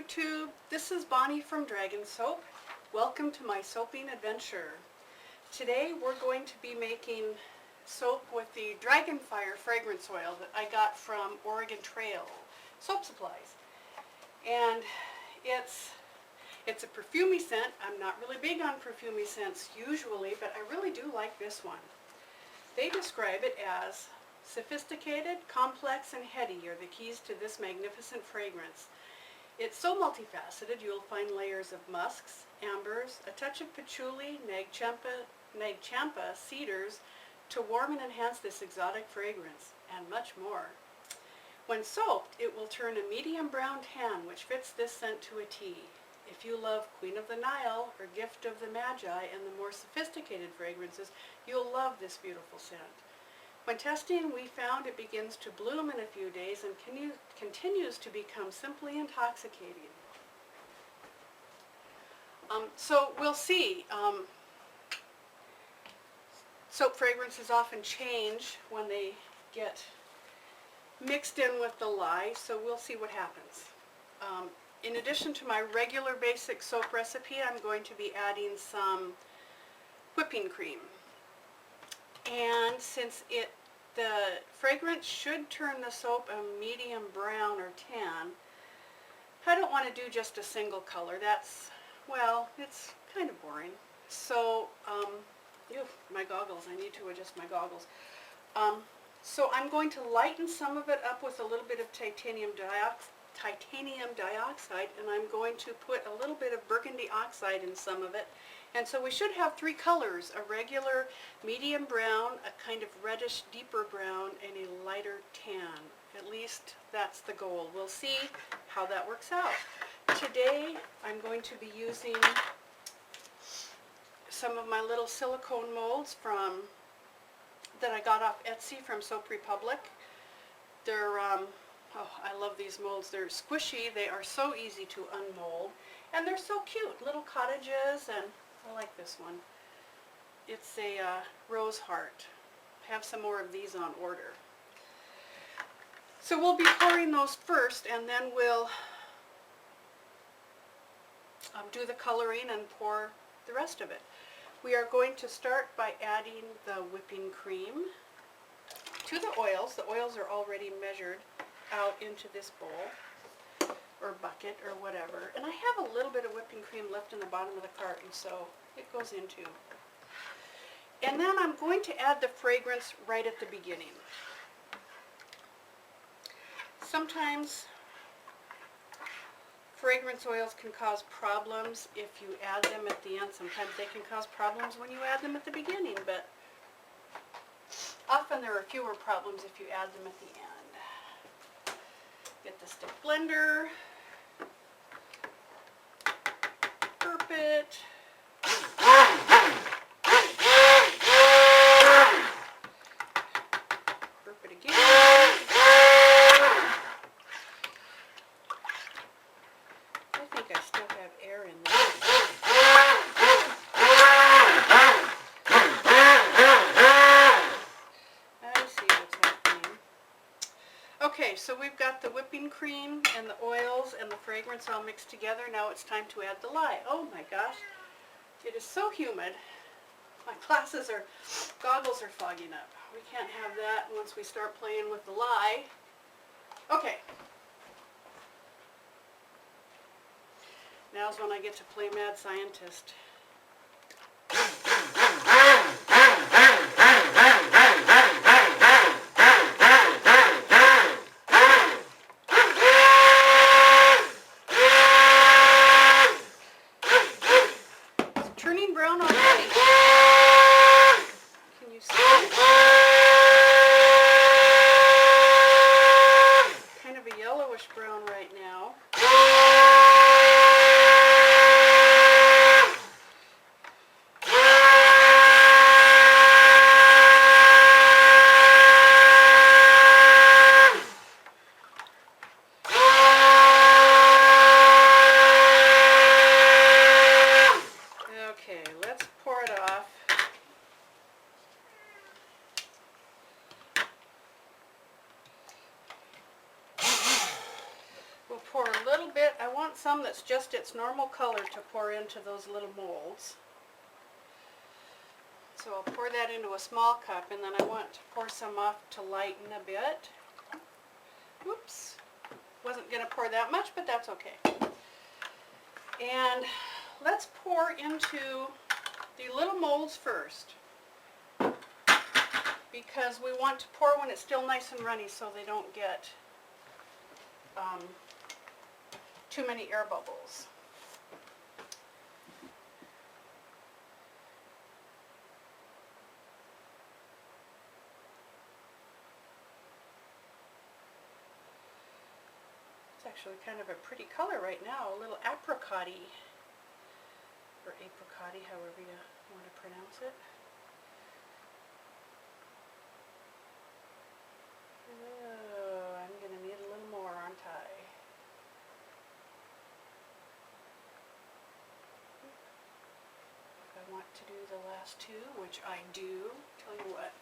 YouTube, this is Bonnie from Dragon Soap. Welcome to my soaping adventure. Today we're going to be making soap with the Dragonfire fragrance oil that I got from Oregon Trail Soap Supplies. And it's a perfumey scent. I'm not really big on perfumey scents usually, but I really do like this one. They describe it as sophisticated, complex, and heady are the keys to this magnificent fragrance. It's so multifaceted, you'll find layers of musks, ambers, a touch of patchouli, nagchampa, cedars to warm and enhance this exotic fragrance, and much more. When soaked, it will turn a medium brown tan, which fits this scent to a T. If you love Queen of the Nile or Gift of the Magi and the more sophisticated fragrances, you'll love this beautiful scent. When testing, we found it begins to bloom in a few days and continues to become simply intoxicating. So we'll see. Soap fragrances often change when they get mixed in with the lye, so we'll see what happens. In addition to my regular basic soap recipe, I'm going to be adding some whipping cream. And since the fragrance should turn the soap a medium brown or tan, I don't want to do just a single color. That's, well, it's kind of boring. So, my goggles, I need to adjust my goggles. So I'm going to lighten some of it up with a little bit of titanium dioxide, and I'm going to put a little bit of burgundy oxide in some of it. And so we should have three colors: a regular medium brown, a kind of reddish deeper brown, and a lighter tan. At least that's the goal. We'll see how that works out. Today I'm going to be using some of my little silicone molds that I got off Etsy from Soap Republic. They're oh, I love these molds. They're squishy, they are so easy to unmold, and they're so cute. Little cottages, and I like this one. It's a rose heart. I have some more of these on order. So we'll be pouring those first, and then we'll do the coloring and pour the rest of it. We are going to start by adding the whipping cream to the oils. The oils are already measured out into this bowl or bucket or whatever, and I have a little bit of whipping cream left in the bottom of the carton, so it goes into. And then I'm going to add the fragrance right at the beginning. Sometimes fragrance oils can cause problems if you add them at the end. Sometimes they can cause problems when you add them at the beginning, but often there are fewer problems if you add them at the end. Get the stick blender, burp it, burp it again. I think I still have air in there. Okay, so we've got the whipping cream and the oils and the fragrance all mixed together. Now it's time to add the lye. Oh my gosh, it is so humid. My goggles are fogging up. We can't have that once we start playing with the lye. Okay. Now's when I get to play mad scientist. Turning brown already. Can you see it? Kind of a yellowish brown right now. We'll pour a little bit. I want some that's just its normal color to pour into those little molds. So I'll pour that into a small cup, and then I want to pour some off to lighten a bit. Oops. Wasn't going to pour that much, but that's okay. And let's pour into the little molds first, because we want to pour when it's still nice and runny so they don't get too many air bubbles. It's actually kind of a pretty color right now, a little apricot-y, or apricot-y, however you want to pronounce it. Oh, I'm going to need a little more, aren't I? If I want to do the last two, which I do, tell you what,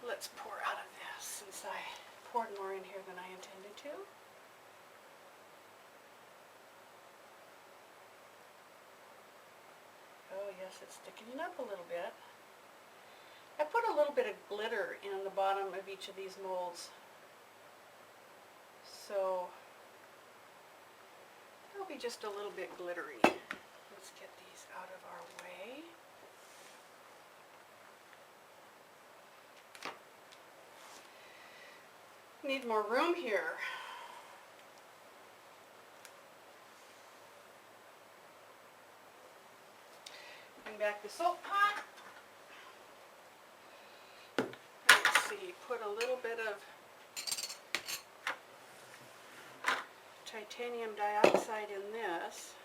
let's pour out of this since I poured more in here than I intended to. Oh yes, it's thickening up a little bit. I put a little bit of glitter in the bottom of each of these molds, so they'll be just a little bit glittery. Let's get these out of our way. Need more room here. Bring back the soap pot. Let's see, put a little bit of titanium dioxide in this.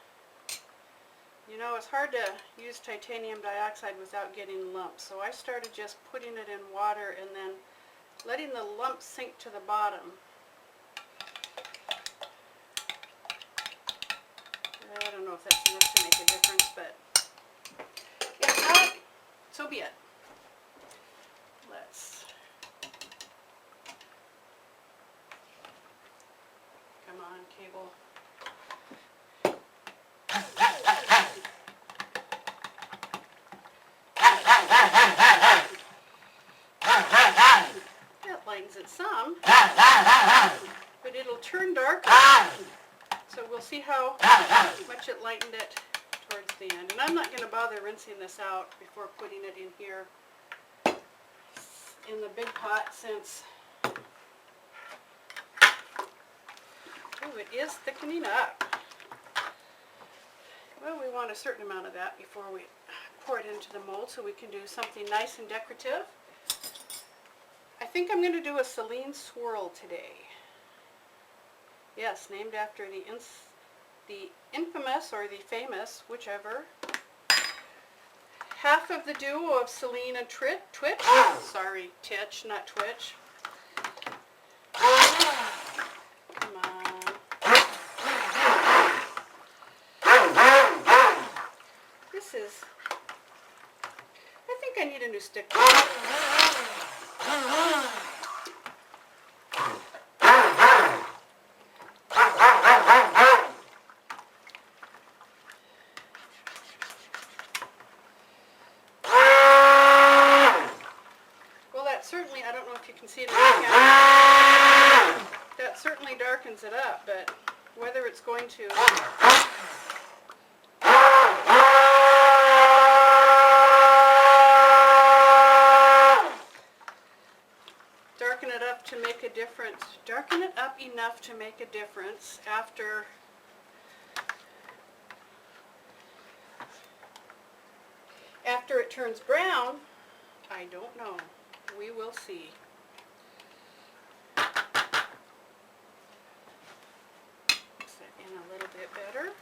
You know, it's hard to use titanium dioxide without getting lumps, so I started just putting it in water and then letting the lumps sink to the bottom. I don't know if that's enough to make a difference, but if not, so be it. Let's come on, cable. That lightens it some, but it'll turn darker. So we'll see how much it lightened it towards the end. And I'm not going to bother rinsing this out before putting it in here in the big pot, since it is thickening up. Well, we want a certain amount of that before we pour it into the mold so we can do something nice and decorative. I think I'm going to do a Celine swirl today. Yes, named after the infamous or the famous, whichever, half of the duo of Celine and Twitch. Sorry, Titch, not Twitch. Come on. This is, I think I need a new stick. Certainly, I don't know if you can see it in the camera, that certainly darkens it up, but whether it's going to darken it up to make a difference, darken it up enough to make a difference after it turns brown, I don't know. We will see. Mix that in a little bit better.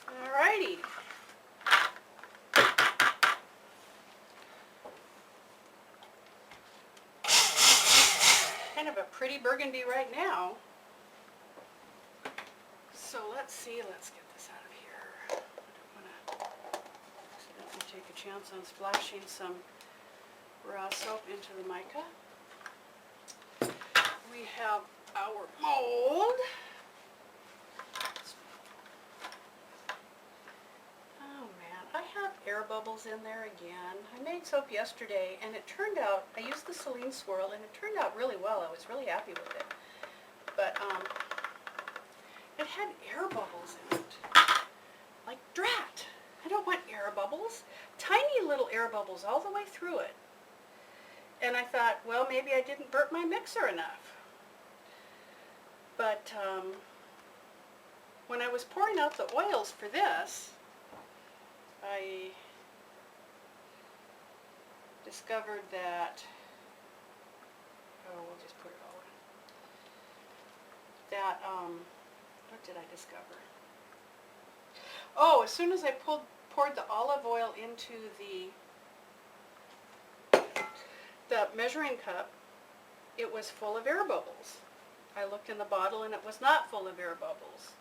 Alrighty. Kind of a pretty burgundy right now. So let's see, let's get this out of here. I don't want to accidentally take a chance on splashing some raw soap into the mica. We have our mold. Oh man, I have air bubbles in there again. I made soap yesterday and it turned out, I used the Saline Swirl and it turned out really well. I was really happy with it. But it had air bubbles in it. Like drat! I don't want air bubbles. Tiny little air bubbles all the way through it. And I thought, well, maybe I didn't burp my mixer enough. But when I was pouring out the oils for this, I discovered that, oh, we'll just put it all in. That, what did I discover? Oh, as soon as I poured the olive oil into the measuring cup, it was full of air bubbles. I looked in the bottle and it was not full of air bubbles.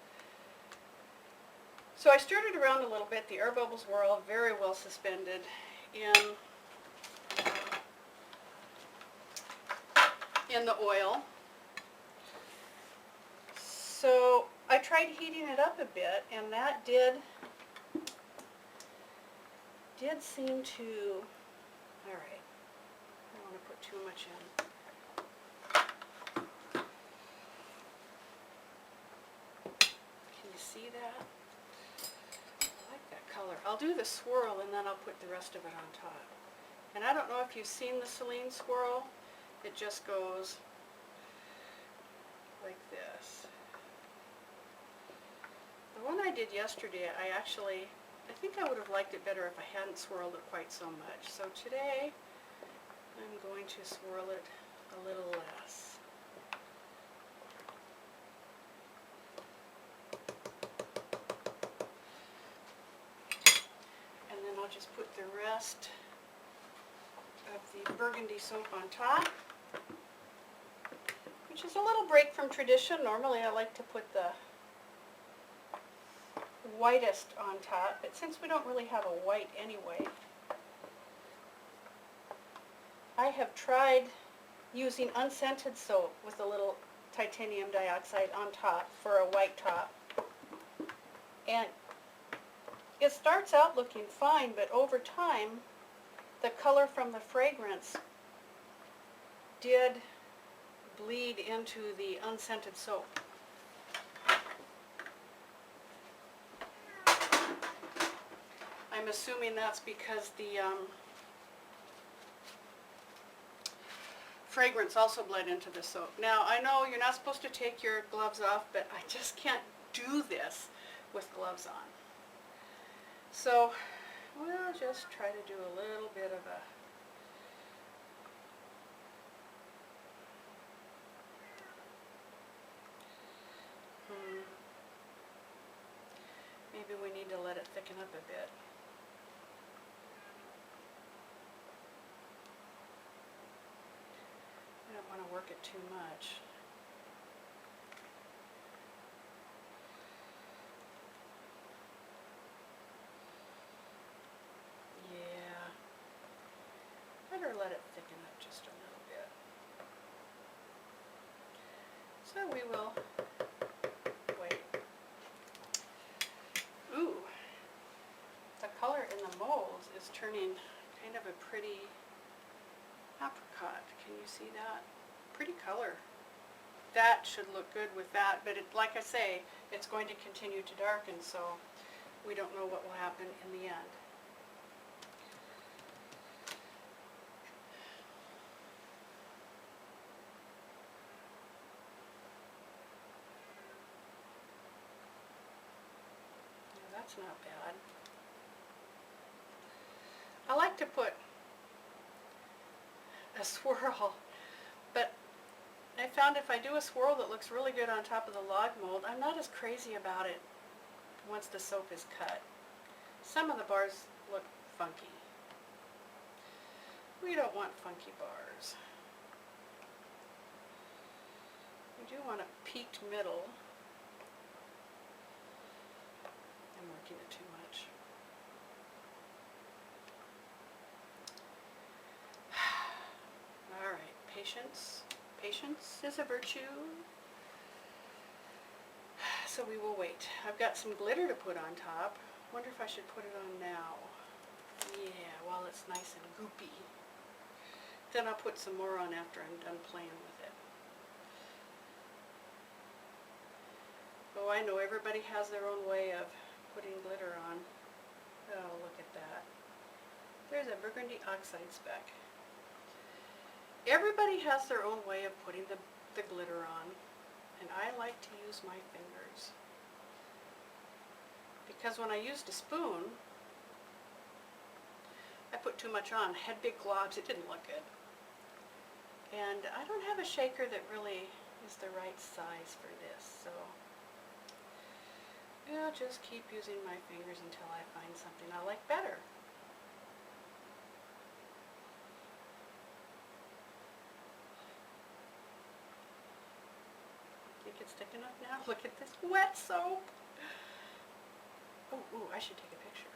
So I stirred it around a little bit. The air bubbles were all very well suspended in the oil. So I tried heating it up a bit, and that did seem to, all right, I don't want to put too much in. Can you see that? I like that color. I'll do the swirl and then I'll put the rest of it on top. And I don't know if you've seen the Saline Swirl. It just goes like this. The one I did yesterday, I think I would have liked it better if I hadn't swirled it quite so much. So today, I'm going to swirl it a little less. And then I'll just put the rest of the burgundy soap on top, which is a little break from tradition. Normally I like to put the whitest on top, but since we don't really have a white anyway, I have tried using unscented soap with a little titanium dioxide on top for a white top, and it starts out looking fine, but over time the color from the fragrance did bleed into the unscented soap. I'm assuming that's because the fragrance also bled into the soap. Now, I know you're not supposed to take your gloves off, but I just can't do this with gloves on. So, we'll just try to do a little bit of a maybe we need to let it thicken up a bit. I don't want to work it too much. Yeah. Better let it thicken up just a little bit. So we will wait. Ooh. The color in the molds is turning kind of a pretty apricot. Can you see that? Pretty color. That should look good with that, but like I say, it's going to continue to darken, so we don't know what will happen in the end. Now, that's not bad. I like to put a swirl, but I found if I do a swirl that looks really good on top of the log mold, I'm not as crazy about it once the soap is cut. Some of the bars look funky. We don't want funky bars. We do want a peaked middle. I'm working it too much. patience. Patience is a virtue. So we will wait. I've got some glitter to put on top. Wonder if I should put it on now. Yeah, while it's nice and goopy. Then I'll put some more on after I'm done playing with it. Oh, I know everybody has their own way of putting glitter on. Oh, look at that. There's a burgundy oxide speck. Everybody has their own way of putting the glitter on, and I like to use my fingers. Because when I used a spoon, I put too much on. I had big globs, it didn't look good. And I don't have a shaker that really is the right size for this, so I'll just keep using my fingers until I find something I like better. Think it's thick enough now? Look at this wet soap. Oh, I should take a picture.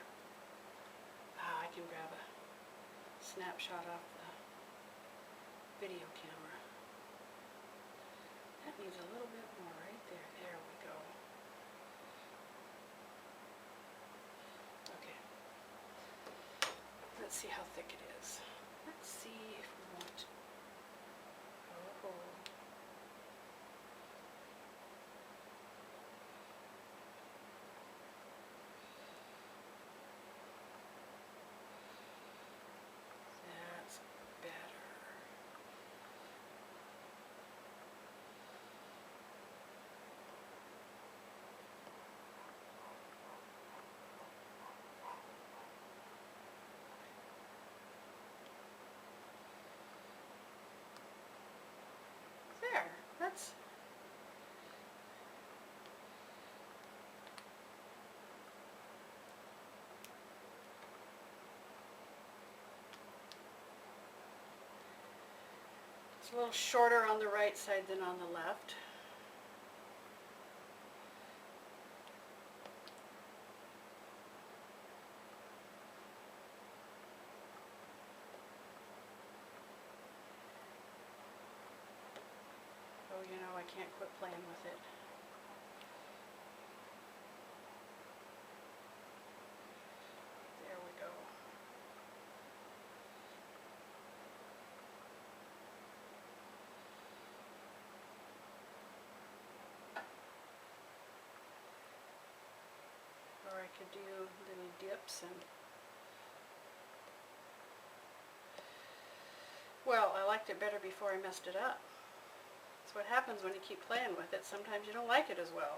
I can grab a snapshot off the video camera. That needs a little bit more right there. There we go. Okay. Let's see how thick it is. Let's see if we want. Oh. That's better. There, that's it's a little shorter on the right side than on the left. Oh, you know, I can't quit playing with it. There we go. Or I could do little dips and... Well, I liked it better before I messed it up. That's what happens when you keep playing with it. Sometimes you don't like it as well.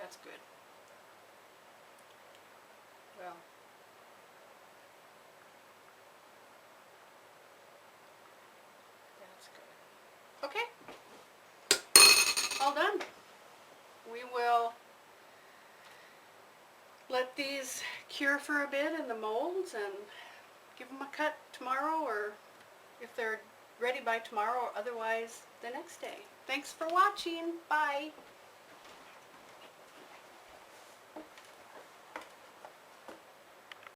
That's good. Well, that's good. Okay, all done. We will let these cure for a bit in the molds and give them a cut tomorrow, or if they're ready by tomorrow, or otherwise the next day. Thanks for watching. Bye.